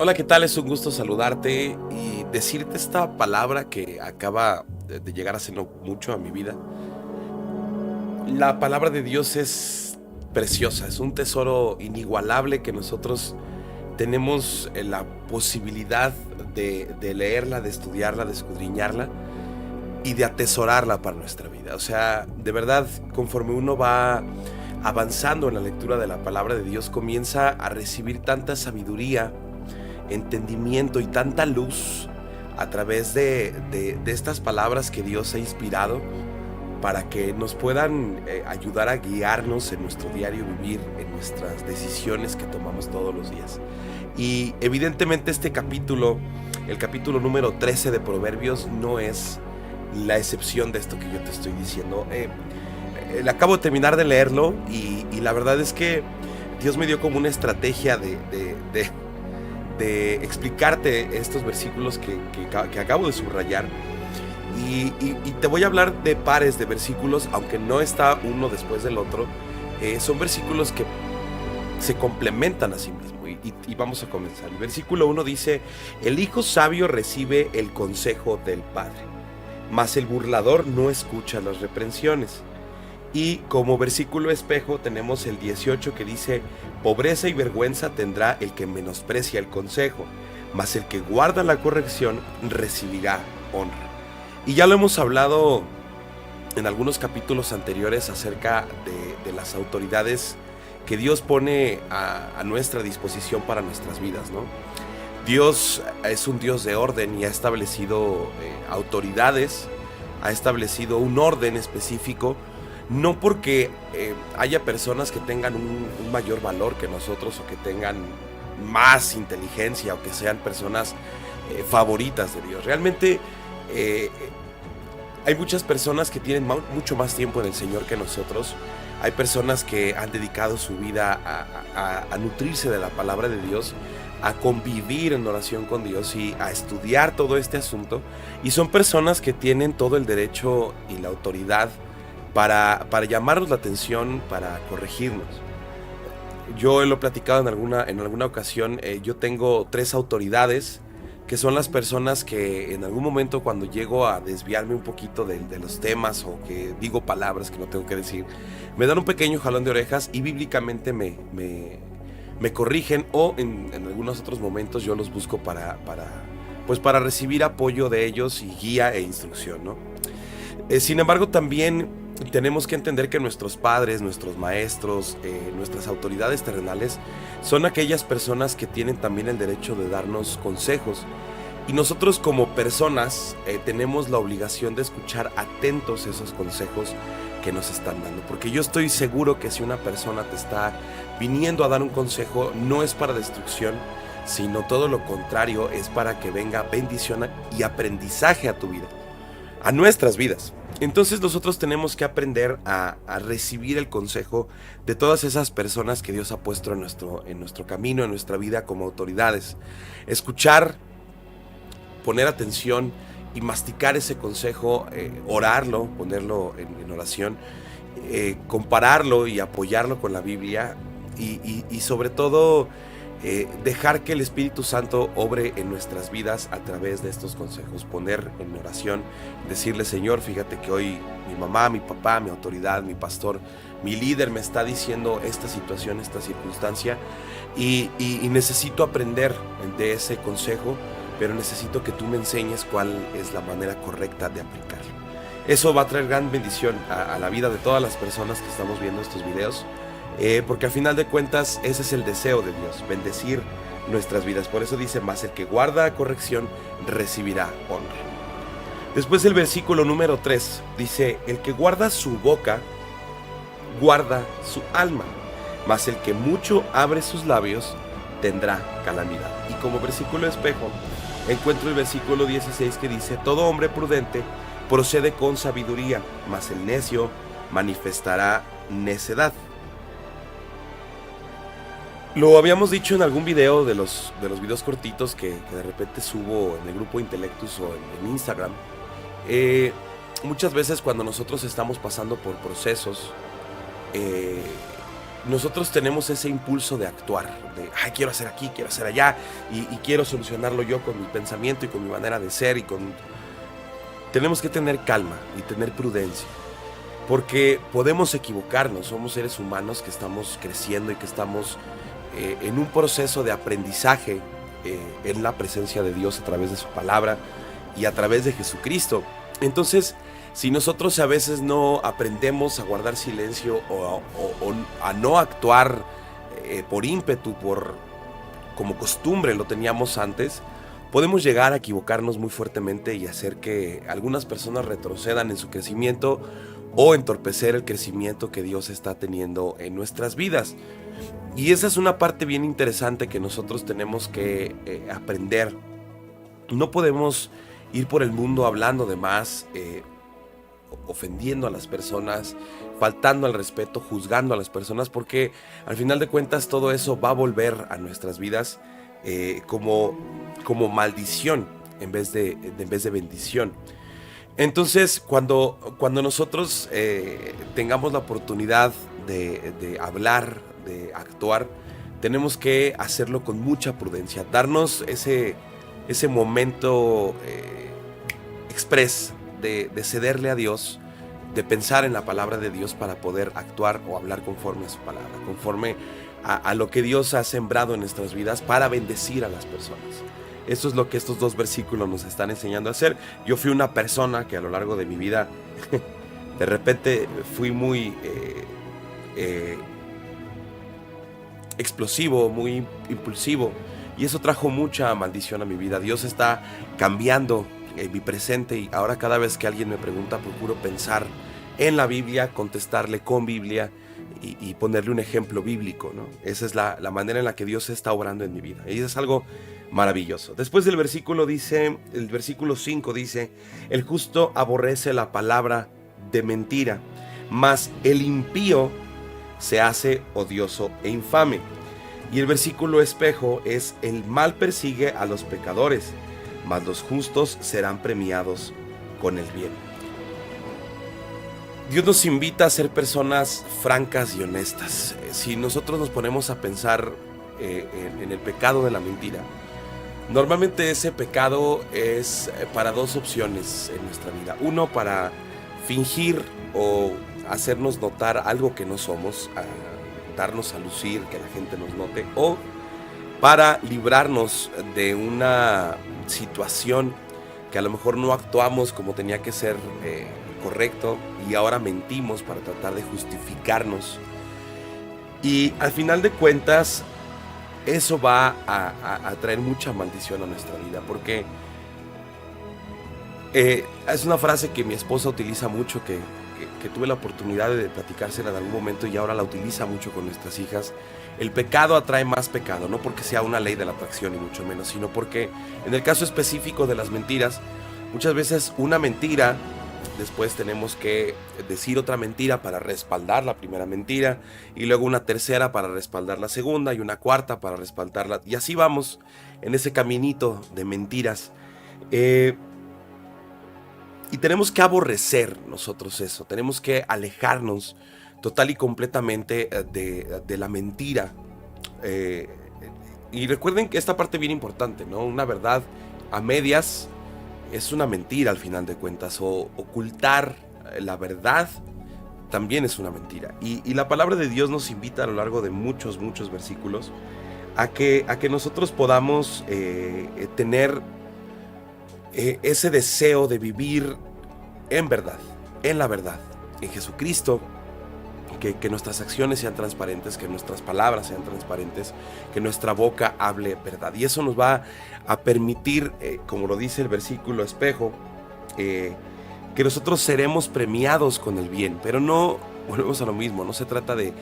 Hola, ¿qué tal? Es un gusto saludarte y decirte esta palabra que acaba de llegar hace no mucho a mi vida. La palabra de Dios es preciosa, es un tesoro inigualable que nosotros tenemos la posibilidad de leerla, de estudiarla, de escudriñarla y de atesorarla para nuestra vida. O sea, de verdad, conforme uno va avanzando en la lectura de la palabra de Dios, comienza a recibir tanta sabiduría, entendimiento y tanta luz a través de estas palabras que Dios ha inspirado para que nos puedan ayudar a guiarnos en nuestro diario vivir, en nuestras decisiones que tomamos todos los días. Y evidentemente este capítulo, el capítulo número 13 de Proverbios, no es la excepción de esto que yo te estoy diciendo. Acabo de terminar de leerlo y la verdad es que Dios me dio como una estrategia de explicarte estos versículos que acabo de subrayar. Y te voy a hablar de pares de versículos, aunque no está uno después del otro. Son versículos que se complementan a sí mismo. Y vamos a comenzar. El versículo 1 dice: el hijo sabio recibe el consejo del padre, mas el burlador no escucha las reprensiones. Y como versículo espejo tenemos el 18 que dice: pobreza y vergüenza tendrá el que menosprecia el consejo, mas el que guarda la corrección recibirá honra. Y ya lo hemos hablado en algunos capítulos anteriores acerca de las autoridades que Dios pone a nuestra disposición para nuestras vidas, ¿no? Dios es un Dios de orden y ha establecido autoridades, ha establecido un orden específico. No porque haya personas que tengan un mayor valor que nosotros o que tengan más inteligencia o que sean personas favoritas de Dios. Realmente hay muchas personas que tienen mucho más tiempo en el Señor que nosotros. Hay personas que han dedicado su vida a nutrirse de la palabra de Dios, a convivir en oración con Dios y a estudiar todo este asunto. Y son personas que tienen todo el derecho y la autoridad para llamarnos la atención, para corregirnos. Yo lo he platicado en alguna ocasión. Yo tengo 3 autoridades que son las personas que en algún momento, cuando llego a desviarme un poquito de los temas o que digo palabras que no tengo que decir, me dan un pequeño jalón de orejas y bíblicamente me corrigen, o en algunos otros momentos yo los busco para recibir apoyo de ellos y guía e instrucción, ¿no? Sin embargo, también tenemos que entender que nuestros padres, nuestros maestros, nuestras autoridades terrenales son aquellas personas que tienen también el derecho de darnos consejos. Y nosotros como personas tenemos la obligación de escuchar atentos esos consejos que nos están dando. Porque yo estoy seguro que si una persona te está viniendo a dar un consejo, no es para destrucción, sino todo lo contrario, es para que venga bendición y aprendizaje a tu vida, a nuestras vidas. Entonces nosotros tenemos que aprender a recibir el consejo de todas esas personas que Dios ha puesto en nuestro camino, en nuestra vida como autoridades. Escuchar, poner atención y masticar ese consejo, orarlo, ponerlo en oración, compararlo y apoyarlo con la Biblia y sobre todo dejar que el Espíritu Santo obre en nuestras vidas a través de estos consejos. Poner en oración, decirle: Señor, fíjate que hoy mi mamá, mi papá, mi autoridad, mi pastor, mi líder me está diciendo esta situación, esta circunstancia, y necesito aprender de ese consejo, pero necesito que tú me enseñes cuál es la manera correcta de aplicarlo. Eso va a traer gran bendición a la vida de todas las personas que estamos viendo estos videos. Porque al final de cuentas ese es el deseo de Dios, bendecir nuestras vidas. Por eso dice: mas el que guarda corrección recibirá honra. Después el versículo número 3 dice: el que guarda su boca guarda su alma, mas el que mucho abre sus labios tendrá calamidad. Y como versículo espejo encuentro el versículo 16 que dice: todo hombre prudente procede con sabiduría, mas el necio manifestará necedad. Lo habíamos dicho en algún video de los videos cortitos que de repente subo en el grupo Intellectus o en Instagram. Muchas veces cuando nosotros estamos pasando por procesos, nosotros tenemos ese impulso de actuar, de, ay, quiero hacer aquí, quiero hacer allá, y quiero solucionarlo yo con mi pensamiento y con mi manera de ser, tenemos que tener calma y tener prudencia, porque podemos equivocarnos, somos seres humanos que estamos creciendo y que estamos en un proceso de aprendizaje en la presencia de Dios a través de su palabra y a través de Jesucristo. Entonces, si nosotros a veces no aprendemos a guardar silencio o a no actuar por ímpetu, como costumbre lo teníamos antes, podemos llegar a equivocarnos muy fuertemente y hacer que algunas personas retrocedan en su crecimiento o entorpecer el crecimiento que Dios está teniendo en nuestras vidas. Y esa es una parte bien interesante que nosotros tenemos que aprender. No podemos ir por el mundo hablando de más, ofendiendo a las personas, faltando al respeto, juzgando a las personas, porque al final de cuentas todo eso va a volver a nuestras vidas como maldición en vez de bendición. Entonces, cuando nosotros tengamos la oportunidad de hablar, de actuar, tenemos que hacerlo con mucha prudencia, darnos ese momento express de cederle a Dios, de pensar en la palabra de Dios para poder actuar o hablar conforme a su palabra, conforme a lo que Dios ha sembrado en nuestras vidas para bendecir a las personas. Eso es lo que estos dos versículos nos están enseñando a hacer. Yo fui una persona que a lo largo de mi vida de repente fui muy explosivo, muy impulsivo, y eso trajo mucha maldición a mi vida. Dios está cambiando mi presente y ahora cada vez que alguien me pregunta procuro pensar en la Biblia, contestarle con Biblia y ponerle un ejemplo bíblico, ¿no? Esa es la manera en la que Dios está obrando en mi vida y es algo maravilloso. Después del versículo dice, el versículo 5 dice: el justo aborrece la palabra de mentira, mas el impío se hace odioso e infame. Y el versículo espejo es: el mal persigue a los pecadores, mas los justos serán premiados con el bien. Dios nos invita a ser personas francas y honestas. Si nosotros nos ponemos a pensar en el pecado de la mentira, normalmente ese pecado es para dos opciones en nuestra vida. Uno, para fingir o hacernos notar algo que no somos, darnos a lucir, que la gente nos note, o para librarnos de una situación que a lo mejor no actuamos como tenía que ser correcto y ahora mentimos para tratar de justificarnos. Y al final de cuentas eso va a traer mucha maldición a nuestra vida, porque es una frase que mi esposa utiliza mucho, que tuve la oportunidad de platicársela en algún momento y ahora la utiliza mucho con nuestras hijas. El pecado atrae más pecado, no porque sea una ley de la atracción y mucho menos, sino porque en el caso específico de las mentiras, muchas veces una mentira, después tenemos que decir otra mentira para respaldar la primera mentira, y luego una tercera para respaldar la segunda, y una cuarta para respaldarla, y así vamos en ese caminito de mentiras. Y tenemos que aborrecer nosotros eso, tenemos que alejarnos total y completamente de la mentira. Y recuerden que esta parte es bien importante, ¿no? Una verdad a medias es una mentira al final de cuentas, o ocultar la verdad también es una mentira. Y la palabra de Dios nos invita a lo largo de muchos versículos a que nosotros podamos tener ese deseo de vivir en verdad, en la verdad, en Jesucristo, que nuestras acciones sean transparentes, que nuestras palabras sean transparentes, que nuestra boca hable verdad. Y eso nos va a permitir, como lo dice el versículo espejo, que nosotros seremos premiados con el bien. Pero no, volvemos a lo mismo, no se trata de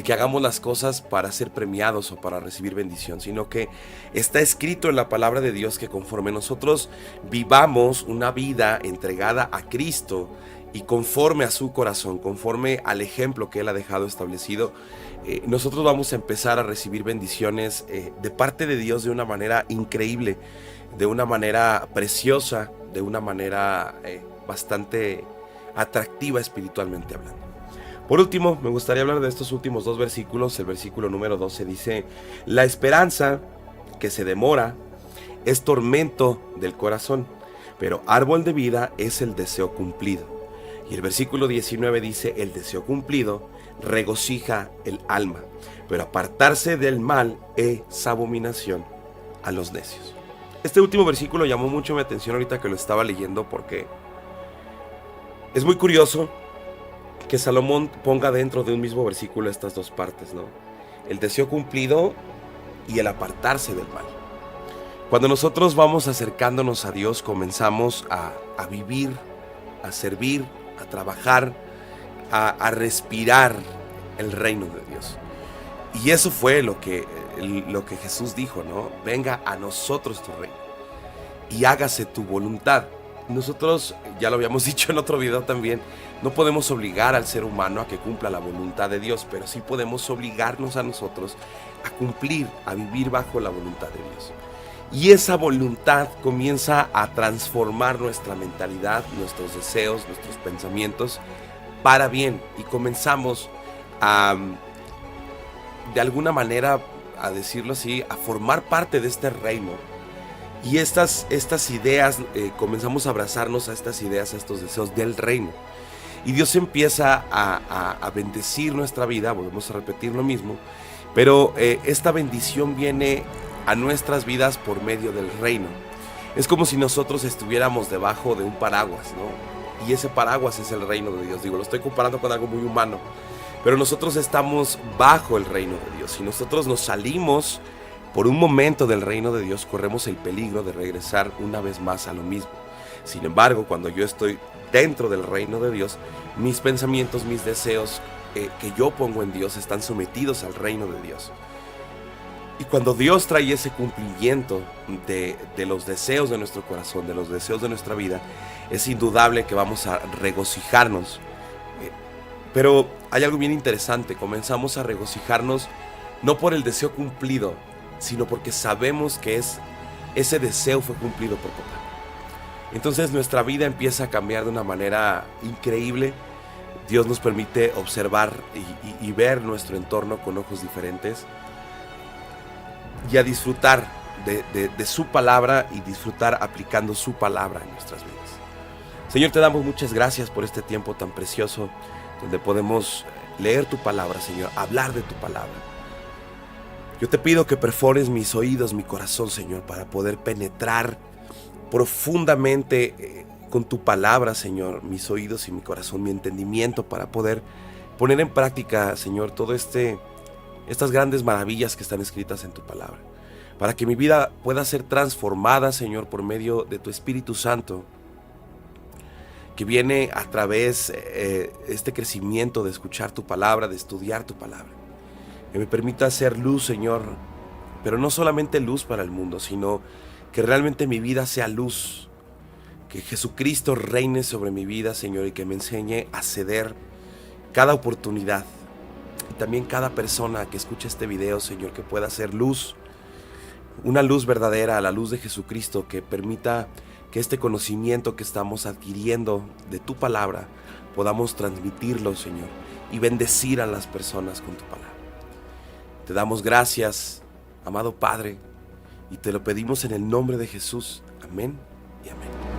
que hagamos las cosas para ser premiados o para recibir bendición, sino que está escrito en la palabra de Dios que conforme nosotros vivamos una vida entregada a Cristo y conforme a su corazón, conforme al ejemplo que Él ha dejado establecido, nosotros vamos a empezar a recibir bendiciones de parte de Dios de una manera increíble, de una manera preciosa, de una manera bastante atractiva espiritualmente hablando. Por último, me gustaría hablar de estos últimos dos versículos. El versículo número 12 dice: la esperanza que se demora es tormento del corazón, pero árbol de vida es el deseo cumplido. Y el versículo 19 dice: el deseo cumplido regocija el alma, pero apartarse del mal es abominación a los necios. Este último versículo llamó mucho mi atención ahorita que lo estaba leyendo, porque es muy curioso que Salomón ponga dentro de un mismo versículo estas dos partes, ¿no? El deseo cumplido y el apartarse del mal. Cuando nosotros vamos acercándonos a Dios, comenzamos a vivir, a servir, a trabajar, a respirar el reino de Dios. Y eso fue lo que Jesús dijo, ¿no? Venga a nosotros tu reino y hágase tu voluntad. Nosotros, ya lo habíamos dicho en otro video también, no podemos obligar al ser humano a que cumpla la voluntad de Dios, pero sí podemos obligarnos a nosotros a cumplir, a vivir bajo la voluntad de Dios. Y esa voluntad comienza a transformar nuestra mentalidad, nuestros deseos, nuestros pensamientos para bien, y comenzamos a, de alguna manera, a decirlo así, a formar parte de este reino. Y estas ideas, comenzamos a abrazarnos a estas ideas, a estos deseos del reino. Y Dios empieza a bendecir nuestra vida, volvemos a repetir lo mismo, pero esta bendición viene a nuestras vidas por medio del reino. Es como si nosotros estuviéramos debajo de un paraguas, ¿no? Y ese paraguas es el reino de Dios. Digo, lo estoy comparando con algo muy humano, pero nosotros estamos bajo el reino de Dios. Si nosotros nos salimos por un momento del reino de Dios, corremos el peligro de regresar una vez más a lo mismo. Sin embargo, cuando yo estoy dentro del reino de Dios, mis pensamientos, mis deseos que yo pongo en Dios están sometidos al reino de Dios. Y cuando Dios trae ese cumplimiento de los deseos de nuestro corazón, de los deseos de nuestra vida, es indudable que vamos a regocijarnos. Pero hay algo bien interesante: comenzamos a regocijarnos no por el deseo cumplido, sino porque sabemos que ese deseo fue cumplido por papá. Entonces nuestra vida empieza a cambiar de una manera increíble. Dios nos permite observar y ver nuestro entorno con ojos diferentes, y a disfrutar de su palabra, y disfrutar aplicando su palabra en nuestras vidas. Señor, te damos muchas gracias por este tiempo tan precioso, donde podemos leer tu palabra, Señor, hablar de tu palabra. Yo te pido que perfores mis oídos, mi corazón, Señor, para poder penetrar profundamente con tu palabra, Señor, mis oídos y mi corazón, mi entendimiento, para poder poner en práctica, Señor, todo estas grandes maravillas que están escritas en tu palabra, para que mi vida pueda ser transformada, Señor, por medio de tu Espíritu Santo, que viene a través este crecimiento de escuchar tu palabra, de estudiar tu palabra. Que me permita ser luz, Señor, pero no solamente luz para el mundo, sino que realmente mi vida sea luz, que Jesucristo reine sobre mi vida, Señor, y que me enseñe a ceder cada oportunidad. Y también cada persona que escuche este video, Señor, que pueda ser luz, una luz verdadera, la luz de Jesucristo, que permita que este conocimiento que estamos adquiriendo de tu palabra podamos transmitirlo, Señor, y bendecir a las personas con tu palabra. Te damos gracias, amado Padre, y te lo pedimos en el nombre de Jesús. Amén y amén.